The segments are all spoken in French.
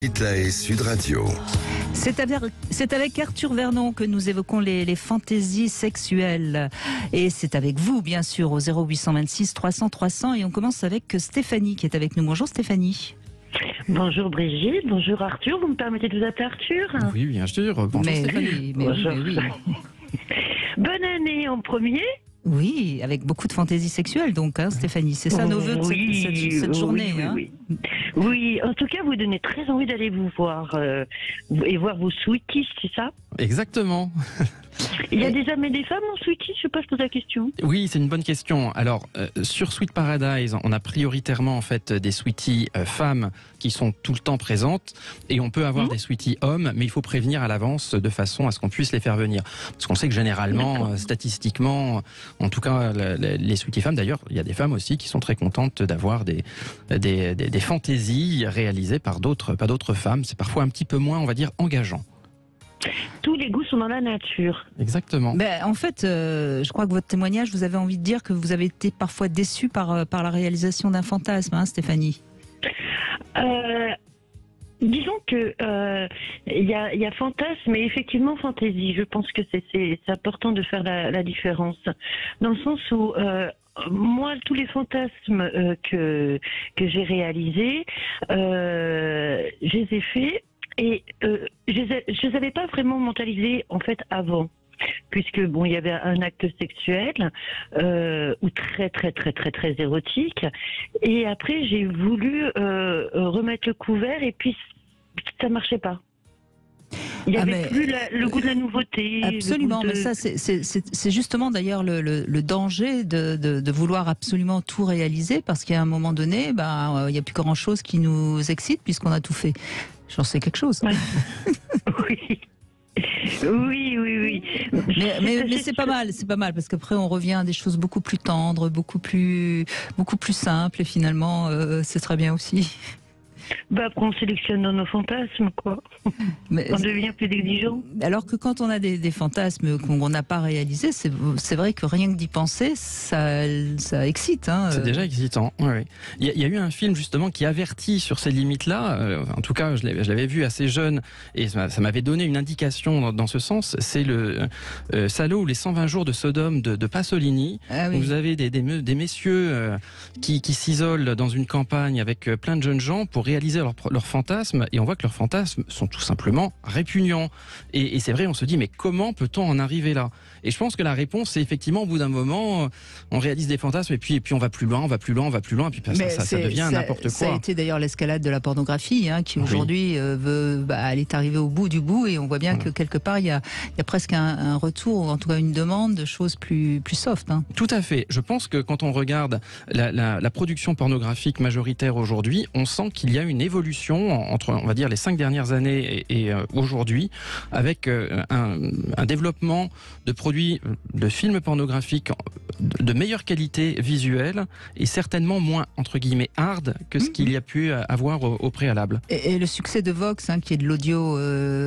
Hitler Sud Radio. C'est avec Arthur Vernon que nous évoquons les fantaisies sexuelles. Et c'est avec vous, bien sûr, au 0826 300 300. Et on commence avec Stéphanie qui est avec nous. Bonjour Stéphanie. Bonjour Brigitte, bonjour Arthur. Vous me permettez de vous appeler Arthur ? Oui, bien sûr. Bonjour Stéphanie. Bonjour. Oui. Bonne année en premier. Oui, avec beaucoup de fantaisies sexuelles, donc, hein, Stéphanie. C'est ça nos vœux de cette journée. Oui, en tout cas, vous donnez très envie d'aller vous voir et voir vos sweeties, c'est ça ? Exactement. Il y a des hommes et des femmes en sweeties, je sais pas, je pose la question. Oui, c'est une bonne question. Alors, sur Sweet Paradise, on a prioritairement en fait des sweeties femmes qui sont tout le temps présentes, et on peut avoir des sweeties hommes, mais il faut prévenir à l'avance de façon à ce qu'on puisse les faire venir. Parce qu'on sait que généralement, statistiquement, en tout cas, les sweeties femmes, d'ailleurs, il y a des femmes aussi qui sont très contentes d'avoir des fantaisies réalisées par d'autres femmes. C'est parfois un petit peu moins, on va dire, engageant. Tous les goûts sont dans la nature. Exactement. En fait, je crois que votre témoignage, vous avez envie de dire que vous avez été parfois déçu par la réalisation d'un fantasme, hein, Stéphanie. Disons que il y a fantasme et effectivement fantaisie. Je pense que c'est important de faire la différence, dans le sens où moi, tous les fantasmes que j'ai réalisés, je les ai faits. Et je les avais pas vraiment mentalisés en fait avant, puisque bon, il y avait un acte sexuel ou très érotique, et après j'ai voulu remettre le couvert et puis ça marchait pas. Il n'y avait plus le goût de la nouveauté. Absolument, mais ça c'est justement d'ailleurs le danger de vouloir absolument tout réaliser, parce qu'à un moment donné, il n'y a plus grand chose qui nous excite puisqu'on a tout fait. J'en sais quelque chose. Oui. Mais c'est pas mal, parce qu'après on revient à des choses beaucoup plus tendres, beaucoup plus simples, et finalement c'est très bien aussi. Après on sélectionne dans nos fantasmes, quoi. On devient plus exigeant. Alors que quand on a des fantasmes qu'on n'a pas réalisés, c'est vrai que rien que d'y penser, ça excite. Hein. C'est déjà excitant. Oui. Il y a eu un film justement qui avertit sur ces limites-là. En tout cas, je l'avais vu assez jeune et ça m'avait donné une indication dans ce sens. C'est le Salaud ou les 120 jours de Sodome de Pasolini. Ah, oui. Où vous avez des messieurs qui s'isolent dans une campagne avec plein de jeunes gens pour réaliser leurs fantasmes, et on voit que leurs fantasmes sont tout simplement répugnants. Et c'est vrai, on se dit, mais comment peut-on en arriver là ? Et je pense que la réponse, c'est effectivement, au bout d'un moment, on réalise des fantasmes, et puis on va plus loin, et puis ça devient n'importe quoi. Ça a été d'ailleurs l'escalade de la pornographie, hein, qui aujourd'hui elle est arrivée au bout du bout, et on voit bien que quelque part, il y a presque un retour, ou en tout cas une demande de choses plus soft. Hein. Tout à fait. Je pense que quand on regarde la production pornographique majoritaire aujourd'hui, on sent qu'il y a une évolution entre, on va dire, les 5 dernières années et aujourd'hui, avec un développement de produits, de films pornographiques de meilleure qualité visuelle et certainement moins, entre guillemets, hard que ce qu'il y a pu avoir au préalable. Et le succès de Vox, hein, qui est de l'audio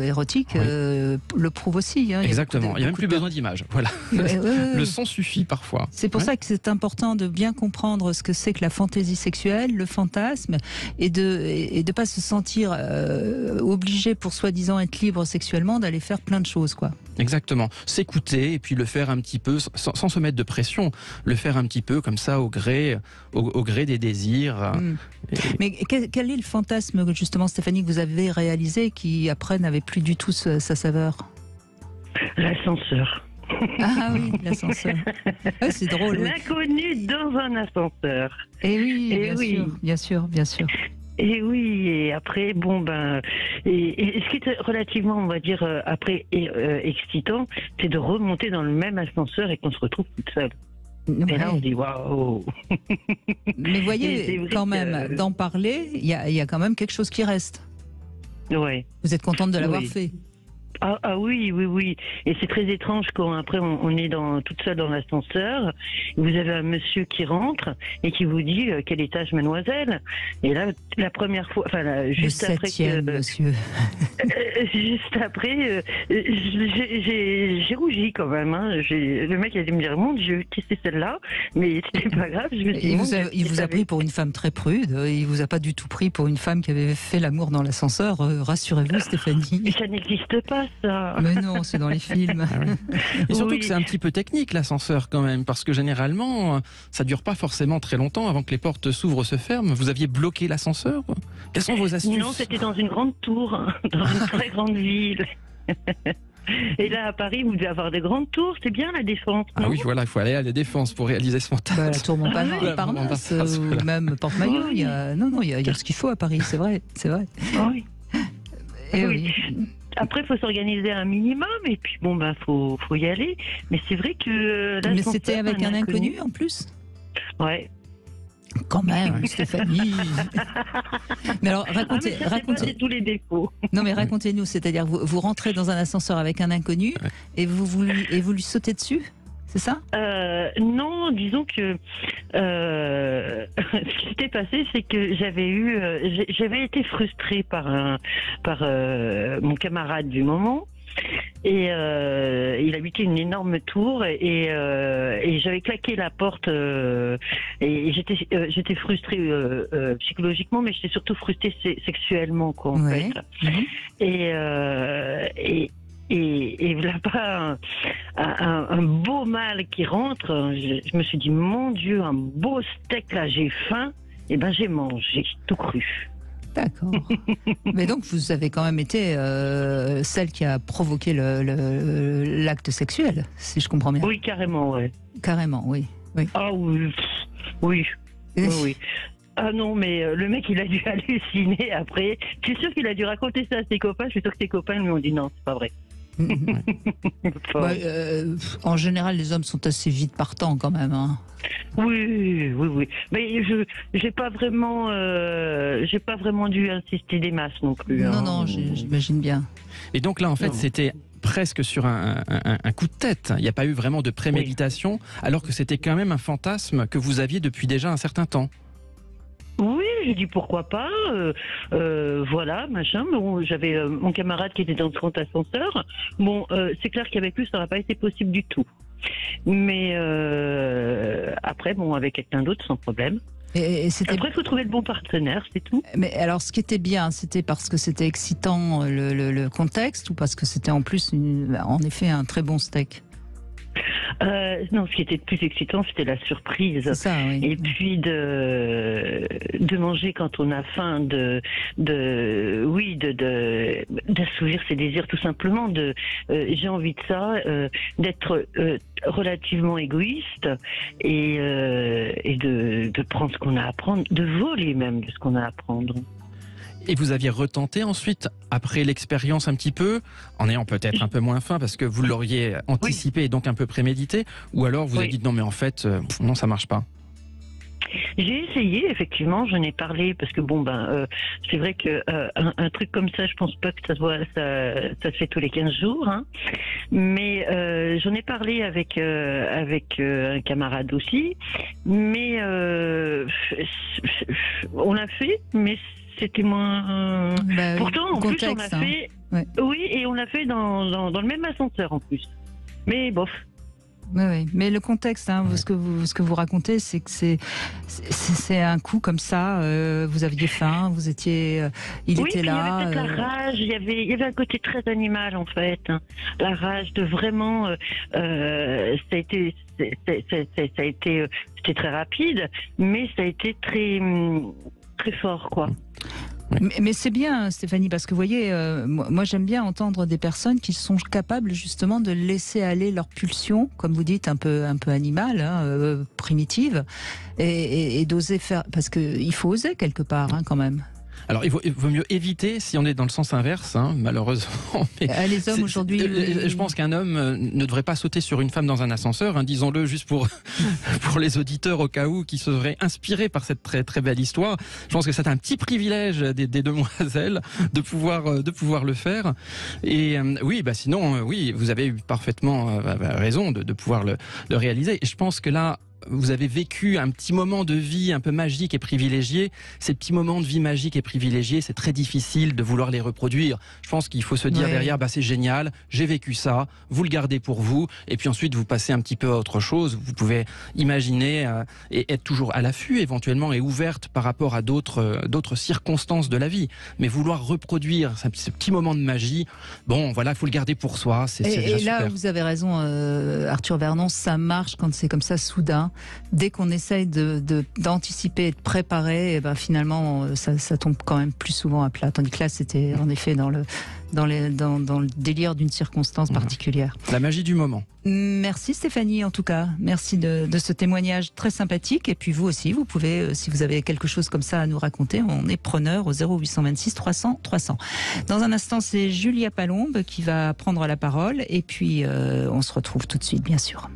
érotique, le prouve aussi. Hein. Exactement, il n'y a même plus besoin d'images. Voilà. Le son suffit parfois. C'est pour ça que c'est important de bien comprendre ce que c'est que la fantaisie sexuelle, le fantasme, et de pas se sentir obligé, pour soi-disant être libre sexuellement, d'aller faire plein de choses, quoi. Exactement. S'écouter et puis le faire un petit peu sans se mettre de pression, le faire un petit peu comme ça au gré des désirs. Mais quel est le fantasme, justement, Stéphanie, que vous avez réalisé, qui après n'avait plus du tout sa saveur ? L'ascenseur. Ah oui, l'ascenseur. Ah, c'est drôle. L'inconnu dans un ascenseur. Et oui, bien sûr. Et oui, et après, et ce qui est relativement, on va dire, excitant, c'est de remonter dans le même ascenseur et qu'on se retrouve toute seule. Ouais. Et là, on se dit waouh. Mais voyez, quand même, d'en parler, il y a quand même quelque chose qui reste. Ouais. Vous êtes contente de l'avoir fait? Ah oui. Et c'est très étrange quand après on est toute seule dans l'ascenseur. Vous avez un monsieur qui rentre et qui vous dit quel étage, mademoiselle. Et là, la première fois, juste le après septième, monsieur. juste après, j'ai rougi quand même. Hein. Le mec a dû me dire, mon Dieu, qui c'est celle-là? Mais c'était pas grave. Je me suis dit, il vous a pris pour une femme très prude. Il vous a pas du tout pris pour une femme qui avait fait l'amour dans l'ascenseur. Rassurez-vous, Stéphanie. Ça n'existe pas, ça. Mais non, c'est dans les films. Ah oui. Et surtout que c'est un petit peu technique l'ascenseur quand même, parce que généralement, ça dure pas forcément très longtemps avant que les portes s'ouvrent, se ferment. Vous aviez bloqué l'ascenseur? Quelles sont vos astuces? Non, c'était dans une grande tour, dans une très grande ville. Et là, à Paris, vous devez avoir des grandes tours, c'est bien la Défense, non? Ah oui, voilà, il faut aller à la Défense pour réaliser ce fantasme. La tour Montparnasse, ou même Porte-Maillot. Oui. Il y a ce qu'il faut à Paris, c'est vrai. Oui. Et oui. Après, il faut s'organiser un minimum, et puis bon, faut y aller. Mais c'est vrai que... Mais c'était avec un inconnu en plus? Ouais. Quand même, Stéphanie. Mais alors, racontez. C'est tous les défauts. Non, mais racontez-nous, c'est-à-dire vous rentrez dans un ascenseur avec un inconnu et vous lui sautez dessus, c'est ça? Non, disons que ce qui s'était passé, c'est que j'avais été frustrée par mon camarade du moment. Et il habitait une énorme tour et j'avais claqué la porte et j'étais frustrée psychologiquement, mais j'étais surtout frustrée sexuellement, quoi, en fait. Et là-bas, un beau mâle qui rentre, je me suis dit, mon Dieu, un beau steak, là, j'ai faim. Et ben j'ai mangé, tout cru. D'accord. Mais donc vous avez quand même été celle qui a provoqué l'acte sexuel, si je comprends bien. Oui, carrément, ouais. Carrément, oui. Ah oui. Ah non, mais le mec, il a dû halluciner après. Je suis sûre qu'il a dû raconter ça à ses copains. Je suis sûre que ses copains lui ont dit non, c'est pas vrai. En général, les hommes sont assez vite partants quand même. Hein. Oui. Mais j'ai pas vraiment dû insister des masses non plus. Non, j'imagine bien. Et donc là, en fait, c'était presque sur un coup de tête. Il n'y a pas eu vraiment de préméditation, alors que c'était quand même un fantasme que vous aviez depuis déjà un certain temps. Oui, j'ai dit pourquoi pas, voilà, machin. Bon, j'avais mon camarade qui était dans le grand ascenseur. Bon, c'est clair qu'avec lui, ça n'aurait pas été possible du tout. Mais après, bon, avec quelqu'un d'autre, sans problème. Après, il faut trouver le bon partenaire, c'est tout. Mais alors, ce qui était bien, c'était parce que c'était excitant le contexte ou parce que c'était en plus, en effet, un très bon steak? Non, ce qui était le plus excitant, c'était la surprise. C'est ça, oui. Et puis de manger quand on a faim, d'assouvir ses désirs, tout simplement. J'ai envie de ça, d'être relativement égoïste et de prendre ce qu'on a à prendre, de voler même de ce qu'on a à prendre. Et vous aviez retenté ensuite, après l'expérience un petit peu, en ayant peut-être un peu moins faim parce que vous l'auriez anticipé et donc un peu prémédité, ou alors vous avez dit non mais en fait, non ça marche pas? J'ai essayé, effectivement, j'en ai parlé parce que c'est vrai que un truc comme ça, je pense pas que ça se fait tous les 15 jours, hein. Mais j'en ai parlé avec un camarade aussi, mais on l'a fait, mais c'était moins. Pourtant, en plus, on l'a fait. Ouais. Oui, et on l'a fait dans le même ascenseur en plus. Mais bof. Oui. Mais le contexte, ce que vous racontez, c'est que c'est un coup comme ça. Vous aviez faim, vous étiez, il était là. Il y avait peut-être la rage. Il y avait un côté très animal en fait. Hein. La rage de vraiment. C'était très rapide, mais ça a été très fort, quoi. Mais c'est bien, Stéphanie, parce que vous voyez, moi j'aime bien entendre des personnes qui sont capables justement de laisser aller leur pulsion, comme vous dites, un peu animale, primitive, et d'oser faire, parce qu'il faut oser quelque part, quand même. Alors, il vaut mieux éviter si on est dans le sens inverse, malheureusement. Mais les hommes aujourd'hui... Je pense qu'un homme ne devrait pas sauter sur une femme dans un ascenseur, disons-le juste pour les auditeurs au cas où qui seraient inspirés par cette très très belle histoire. Je pense que c'est un petit privilège des demoiselles de pouvoir le faire. Et sinon, vous avez eu parfaitement raison de pouvoir le réaliser. Et je pense que là, vous avez vécu un petit moment de vie un peu magique et privilégié, ces petits moments de vie magique et privilégiés, c'est très difficile de vouloir les reproduire. Je pense qu'il faut se dire derrière, c'est génial, j'ai vécu ça, vous le gardez pour vous, et puis ensuite vous passez un petit peu à autre chose. Vous pouvez imaginer et être toujours à l'affût éventuellement et ouverte par rapport à d'autres circonstances de la vie. Mais vouloir reproduire ce petit moment de magie, il faut le garder pour soi. C'est déjà et là, super. vous avez raison, Arthur Vernon, ça marche quand c'est comme ça soudain. Dès qu'on essaye d'anticiper et de préparer, finalement, ça tombe quand même plus souvent à plat. Tandis que là, c'était en effet dans le délire d'une circonstance particulière. La magie du moment. Merci Stéphanie, en tout cas. Merci de ce témoignage très sympathique. Et puis vous aussi, vous pouvez, si vous avez quelque chose comme ça à nous raconter, on est preneur au 0826 300 300. Dans un instant, c'est Julia Palombe qui va prendre la parole. Et puis, on se retrouve tout de suite, bien sûr.